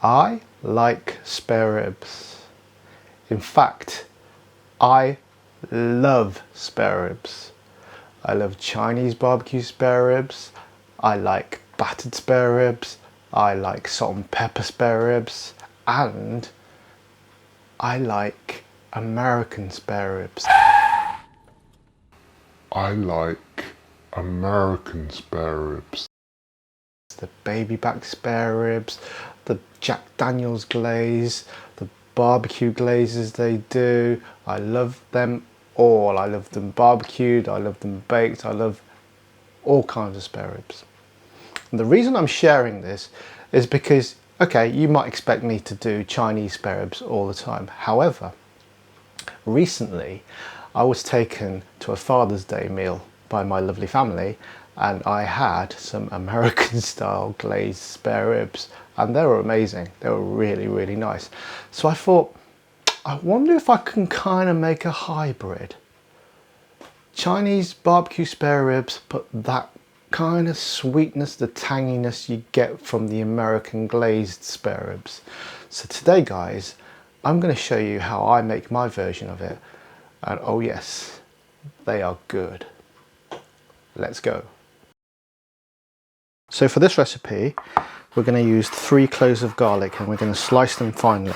I like spare ribs. In fact, I love spare ribs. I love Chinese barbecue spare ribs. I like battered spare ribs. I like salt and pepper spare ribs. And I like American spare ribs. I like American spare ribs. The baby back spare ribs, the Jack Daniels glaze, the barbecue glazes they do. I love them all. I love them barbecued, I love them baked, I love all kinds of spare ribs. And the reason I'm sharing this is because, okay, you might expect me to do Chinese spare ribs all the time. However, recently I was taken to a Father's Day meal by my lovely family, and I had some American style glazed spare ribs, and they were amazing. They were really, really nice. So I thought, I wonder if I can kind of make a hybrid. Chinese barbecue spare ribs, but that kind of sweetness, the tanginess you get from the American glazed spare ribs. So today, guys, I'm going to show you how I make my version of it. And oh yes, they are good. Let's go. So for this recipe, we're going to use 3 cloves of garlic, and we're going to slice them finely.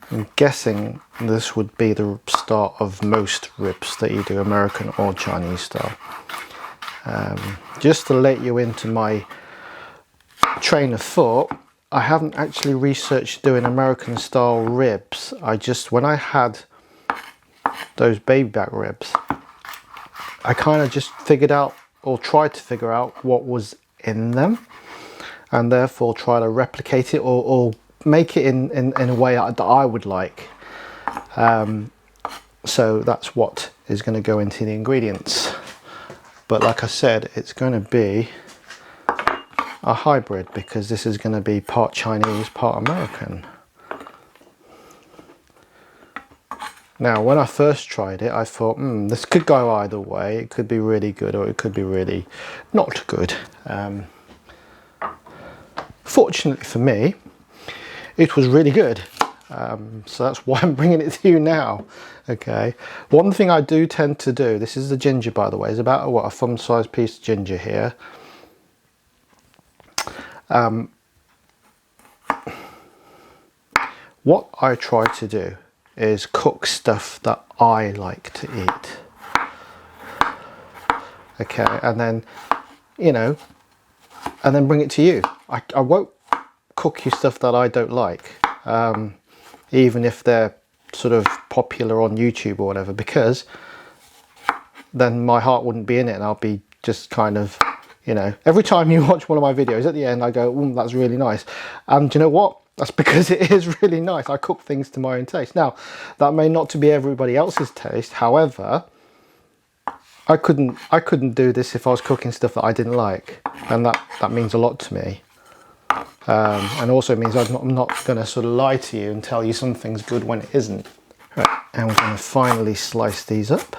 I'm guessing this would be the start of most ribs that you do, American or Chinese style. Just to let you into my train of thought, I haven't actually researched doing American style ribs. When I had those baby back ribs, I kind of just figured out, or tried to figure out, what was in them, and therefore try to replicate it or make it in a way that I would like. So that's what is going to go into the ingredients. But like I said, it's going to be a hybrid, because this is going to be part Chinese, part American. Now, when I first tried it, I thought, this could go either way. It could be really good, or it could be really not good. Fortunately for me, it was really good. So that's why I'm bringing it to you now. Okay. One thing I do tend to do, this is the ginger, by the way, is about a thumb-sized piece of ginger here. What I try to do is cook stuff that I like to eat. Okay, and then, and then bring it to you. I won't cook you stuff that I don't like, even if they're sort of popular on YouTube or whatever, because then my heart wouldn't be in it, and I'll be just kind of, every time you watch one of my videos, at the end I go, that's really nice. And you know what? That's because it is really nice. I cook things to my own taste. Now, that may not to be everybody else's taste. However, I couldn't do this if I was cooking stuff that I didn't like, and that means a lot to me. And also means I'm not going to sort of lie to you and tell you something's good when it isn't. Right, and we're going to finally slice these up.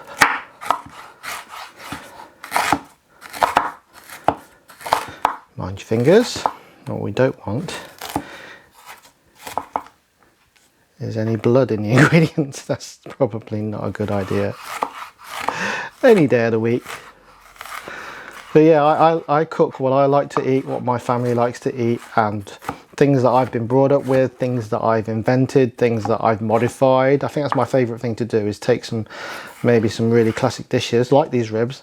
Mind your fingers. What we don't want is any blood in the ingredients. That's probably not a good idea any day of the week. But yeah, I cook what I like to eat, what my family likes to eat, and things that I've been brought up with, things that I've invented, things that I've modified. I think that's my favourite thing to do, is take maybe some really classic dishes like these ribs,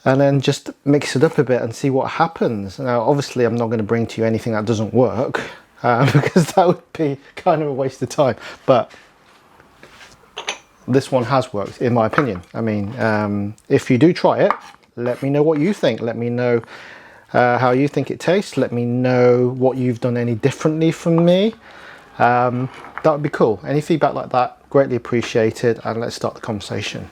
and then just mix it up a bit and see what happens. Now, obviously, I'm not going to bring to you anything that doesn't work, because that would be kind of a waste of time. But this one has worked, in my opinion. I mean, if you do try it, let me know what you think. Let me know how you think it tastes. Let me know what you've done any differently from me. That would be cool. Any feedback like that, greatly appreciated. And let's start the conversation.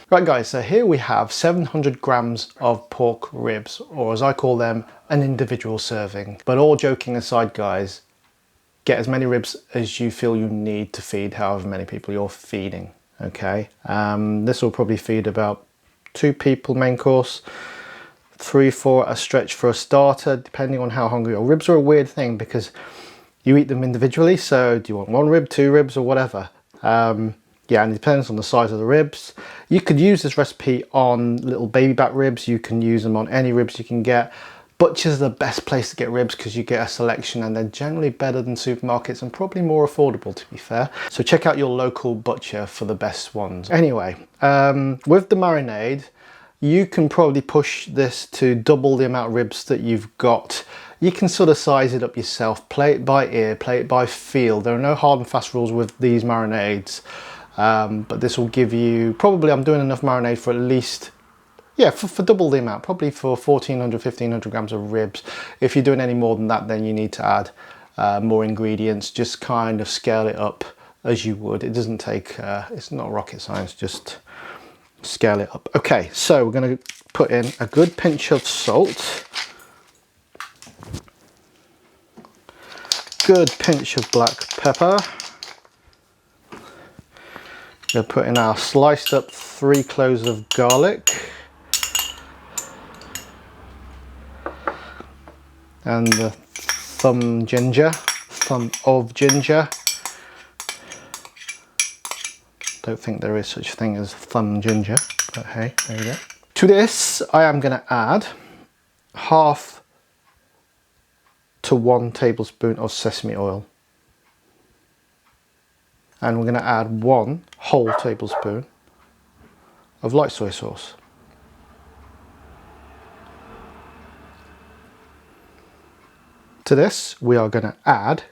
Right guys, so here we have 700 grams of pork ribs, or as I call them, an individual serving. But all joking aside, guys, get as many ribs as you feel you need to feed however many people you're feeding. Okay, this will probably feed about 2 people main course. 3, 4 a stretch for a starter, depending on how hungry you are. Ribs are a weird thing because you eat them individually, so do you want 1 rib, 2 ribs, or whatever? Yeah, and it depends on the size of the ribs. You could use this recipe on little baby back ribs. You can use them on any ribs you can get. Butcher's the best place to get ribs because you get a selection, and they're generally better than supermarkets and probably more affordable, to be fair. So check out your local butcher for the best ones. Anyway, with the marinade, you can probably push this to double the amount of ribs that you've got. You can sort of size it up yourself, play it by ear, play it by feel. There are no hard and fast rules with these marinades, but this will give you, probably I'm doing enough marinade for at least, yeah, for double the amount, probably for 1400, 1500 grams of ribs. If you're doing any more than that, then you need to add more ingredients. Just kind of scale it up as you would. It doesn't take, it's not rocket science, just scale it up. Okay, so we're going to put in a good pinch of salt, good pinch of black pepper. We're going to put in our sliced up 3 cloves of garlic, and the thumb of ginger. Don't think there is such a thing as thumb ginger, but hey, there we go. To this, I am going to add 1/2 to 1 tablespoon of sesame oil. And we're going to add 1 whole tablespoon of light soy sauce. To this, we are going to add,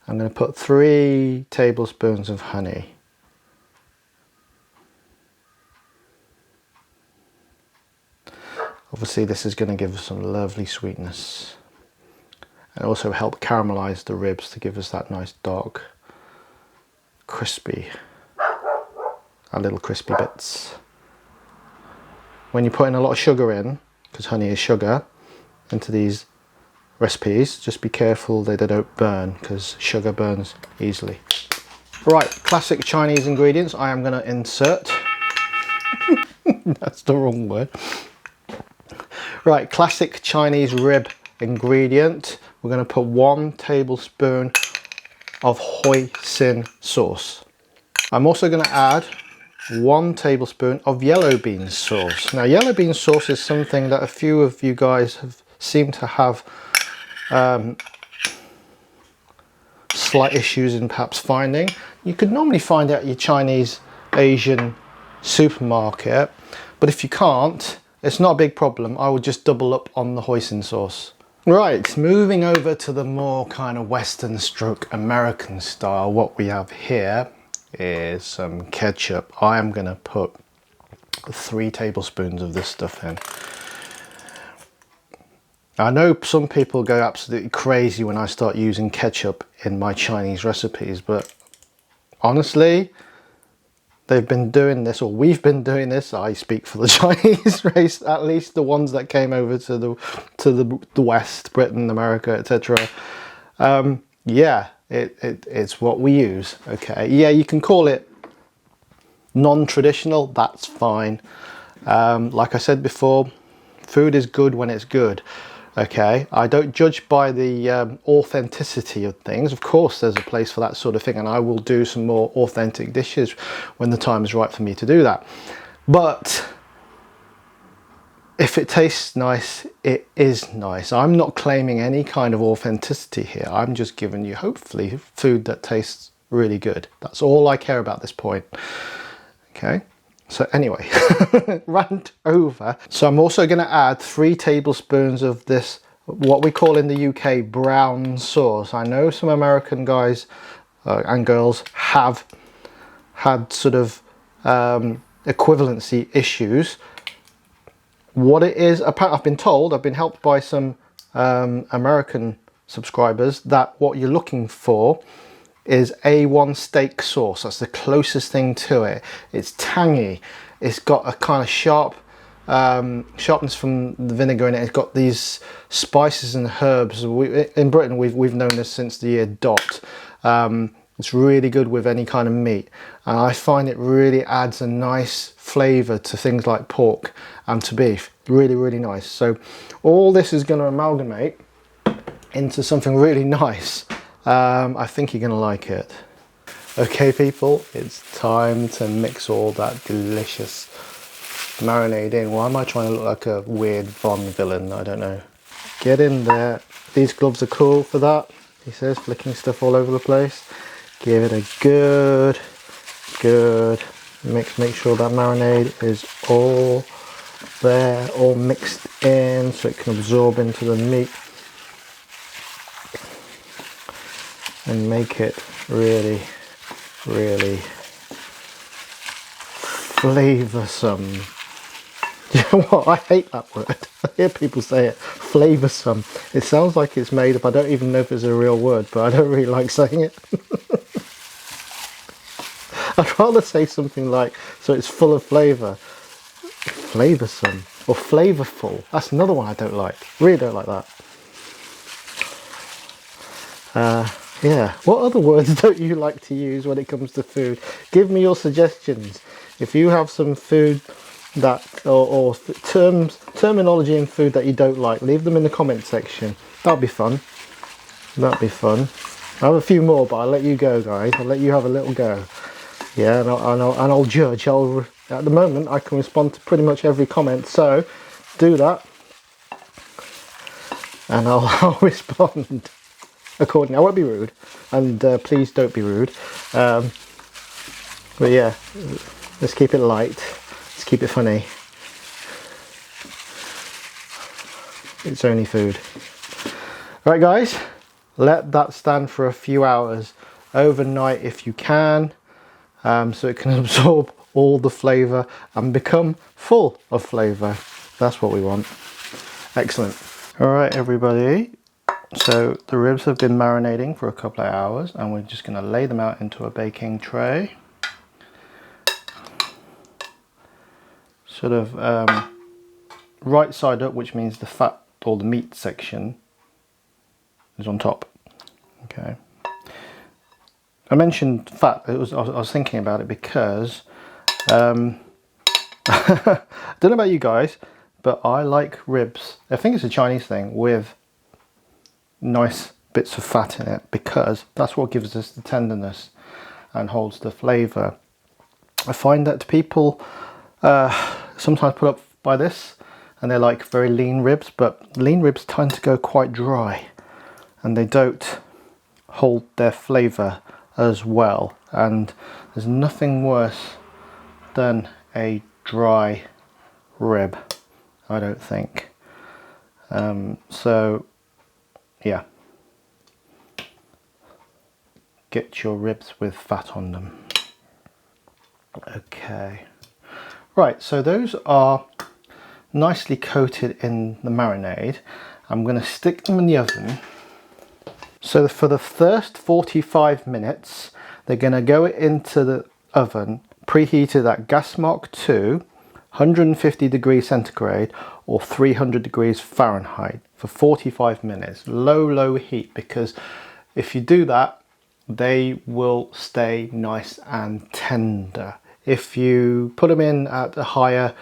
I'm going to put 3 tablespoons of honey. Obviously, this is going to give us some lovely sweetness and also help caramelize the ribs to give us that nice dark, crispy, little crispy bits. When you're putting a lot of sugar in, because honey is sugar, into these recipes, just be careful that they don't burn, because sugar burns easily. Right, classic Chinese ingredients I am going to insert. That's the wrong word. Right, classic Chinese rib ingredient. We're going to put 1 tablespoon of hoisin sauce. I'm also going to add 1 tablespoon of yellowbean sauce. Now, yellowbean sauce is something that a few of you guys have seemed to have slight issues in perhaps finding. You could normally find it at your Chinese Asian supermarket, but if you can't, it's not a big problem. I would just double up on the hoisin sauce. Right, moving over to the more kind of Western stroke American style, what we have here is some ketchup. I am going to put 3 tablespoons of this stuff in. I know some people go absolutely crazy when I start using ketchup in my Chinese recipes, but honestly, they've been doing this, or we've been doing this. I speak for the Chinese race, at least the ones that came over to the West, Britain, America, etc. Yeah, it's what we use. Okay, yeah, you can call it non-traditional. That's fine. Like I said before, food is good when it's good. Okay, I don't judge by the authenticity of things. Of course, there's a place for that sort of thing, and I will do some more authentic dishes when the time is right for me to do that. But if it tastes nice, it is nice. I'm not claiming any kind of authenticity here. I'm just giving you, hopefully, food that tastes really good. That's all I care about at this point. Okay. So anyway, rant over. So I'm also going to add 3 tablespoons of this, what we call in the UK, brown sauce. I know some American guys and girls have had sort of equivalency issues. What it is, I've been told, I've been helped by some American subscribers, that what you're looking for is A1 steak sauce. That's the closest thing to it. It's tangy. It's got a kind of sharp sharpness from the vinegar in it. It's got these spices and herbs. In Britain, we've known this since the year dot. It's really good with any kind of meat, and I find it really adds a nice flavour to things like pork and to beef. Really, really nice. So all this is going to amalgamate into something really nice. I think you're going to like it. Okay people, it's time to mix all that delicious marinade in. Why am I trying to look like a weird Bond villain? I don't know. Get in there. These gloves are cool for that. He says, flicking stuff all over the place. Give it a good mix. Make sure that marinade is all there, all mixed in so it can absorb into the meat and make it really, really flavoursome. You know what? I hate that word. I hear people say it, flavoursome. It sounds like it's made up. I don't even know if it's a real word, but I don't really like saying it. I'd rather say something like, so it's full of flavour. Flavoursome or flavourful. That's another one I don't like. Really don't like that. Yeah. What other words don't you like to use when it comes to food? Give me your suggestions. If you have some food that or terminology in food that you don't like, leave them in the comment section. That'll be fun. That'll be fun. I have a few more, but I'll let you go, guys. I'll let you have a little go. Yeah, and I'll judge. At the moment I can respond to pretty much every comment, so do that and I'll respond accordingly. I won't be rude, and please don't be rude, but yeah, let's keep it light, let's keep it funny. It's only food. Right guys, let that stand for a few hours overnight if you can, so it can absorb all the flavour and become full of flavour. That's what we want. Excellent. Alright everybody, so the ribs have been marinating for a couple of hours and we're just going to lay them out into a baking tray. Sort of right side up, which means the fat or the meat section is on top. Okay. I mentioned fat. I was thinking about it because I don't know about you guys, but I like ribs. I think it's a Chinese thing with nice bits of fat in it because that's what gives us the tenderness and holds the flavour. I find that people sometimes put up by this and they're like very lean ribs, but lean ribs tend to go quite dry and they don't hold their flavour as well, and there's nothing worse than a dry rib, I don't think. So yeah, get your ribs with fat on them. Okay, right, so those are nicely coated in the marinade. I'm going to stick them in the oven. So for the first 45 minutes, they're going to go into the oven preheated at gas mark 2, 150 degrees centigrade or 300 degrees Fahrenheit for 45 minutes. Low heat, because if you do that, they will stay nice and tender. If you put them in at a higher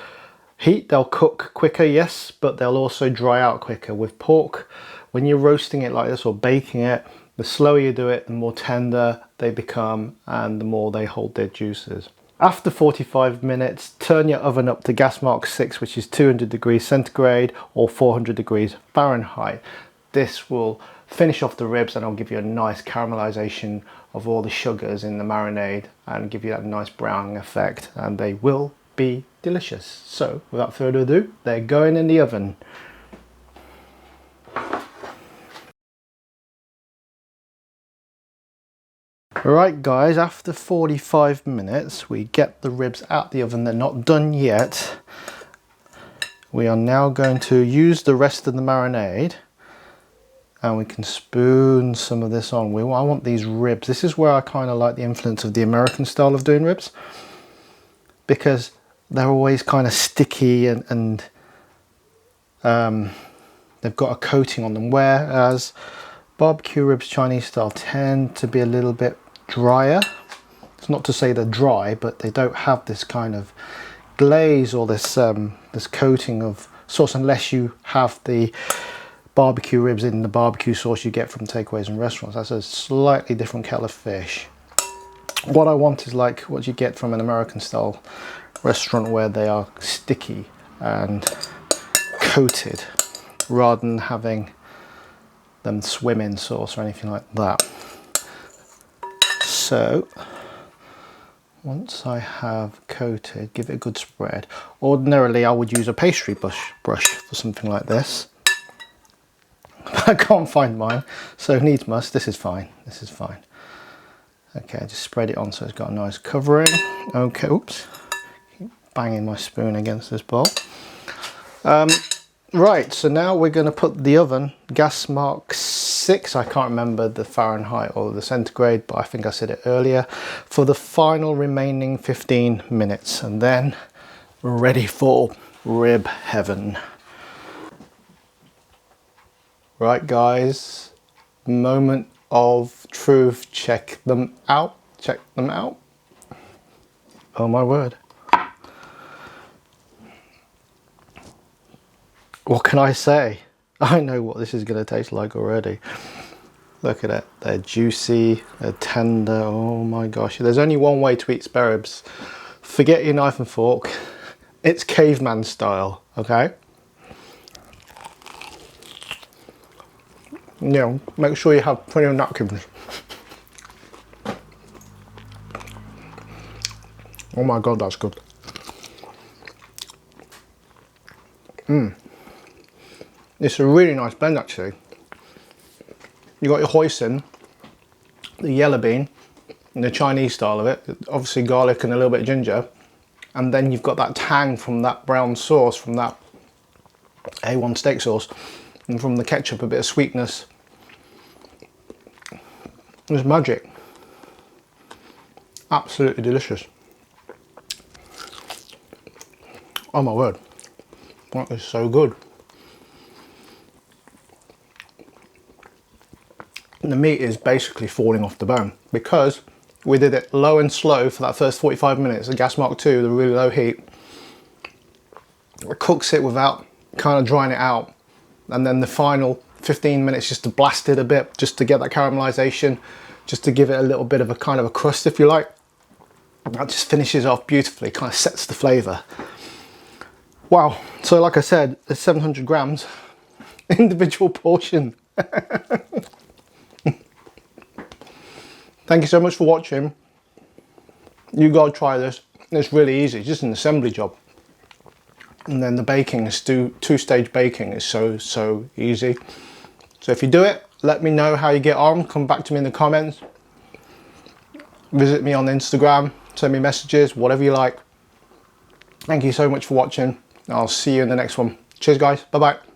heat, they'll cook quicker, yes, but they'll also dry out quicker. With pork, when you're roasting it like this or baking it, the slower you do it, the more tender they become and the more they hold their juices. After 45 minutes, turn your oven up to gas mark 6, which is 200 degrees centigrade or 400 degrees Fahrenheit. This will finish off the ribs and it'll give you a nice caramelization of all the sugars in the marinade and give you that nice browning effect, and they will be delicious. So without further ado, they're going in the oven. Right guys, after 45 minutes we get the ribs out the oven. They're not done yet. We are now going to use the rest of the marinade and we can spoon some of this on. I want these ribs. This is where I kind of like the influence of the American style of doing ribs, because they're always kind of sticky and they've got a coating on them, whereas barbecue ribs Chinese style tend to be a little bit drier. It's not to say they're dry, but they don't have this kind of glaze or this this coating of sauce unless you have the barbecue ribs in the barbecue sauce you get from takeaways and restaurants. That's a slightly different kettle of fish. What I want is like what you get from an American style restaurant where they are sticky and coated rather than having them swim in sauce or anything like that. So once I have coated, give it a good spread. Ordinarily I would use a pastry brush for something like this. I can't find mine, so needs must. This is fine. This is fine. Okay, just spread it on so it's got a nice covering. Okay, oops. Keep banging my spoon against this bowl. Right, so now we're going to put the oven, gas mark 6, I can't remember the Fahrenheit or the centigrade, but I think I said it earlier, for the final remaining 15 minutes, and then we're ready for rib heaven. Right guys, moment of truth, check them out, check them out. Oh my word. What can I say? I know what this is going to taste like already. Look at it, they're juicy, they're tender, oh my gosh. There's only one way to eat spare ribs. Forget your knife and fork, it's caveman style, okay? You know, make sure you have plenty of napkins. Oh my god, that's good. It's a really nice blend actually. You got your hoisin, the yellowbean, and the Chinese style of it, obviously garlic and a little bit of ginger, and then you've got that tang from that brown sauce, from that A1 steak sauce, and from the ketchup a bit of sweetness. It's magic. Absolutely delicious. Oh my word, that is so good. The meat is basically falling off the bone because we did it low and slow for that first 45 minutes. The gas mark 2, the really low heat, it cooks it without kind of drying it out, and then the final 15 minutes just to blast it a bit, just to get that caramelization, just to give it a little bit of a kind of a crust if you like. That just finishes off beautifully, kind of sets the flavor. Wow, so like I said, it's 700 grams, individual portion. Thank you so much for watching. You gotta try this. It's really easy, it's just an assembly job. And then the baking is two-stage baking is so easy. So if you do it, let me know how you get on. Come back to me in the comments. Visit me on Instagram, send me messages, whatever you like. Thank you so much for watching. I'll see you in the next one. Cheers guys, bye bye.